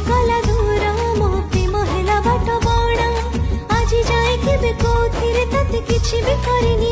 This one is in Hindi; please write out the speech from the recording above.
कला दूर मो प्रेम हैला बाट बणा आज जाए केबे कोथिरे तते किछि भी करिनी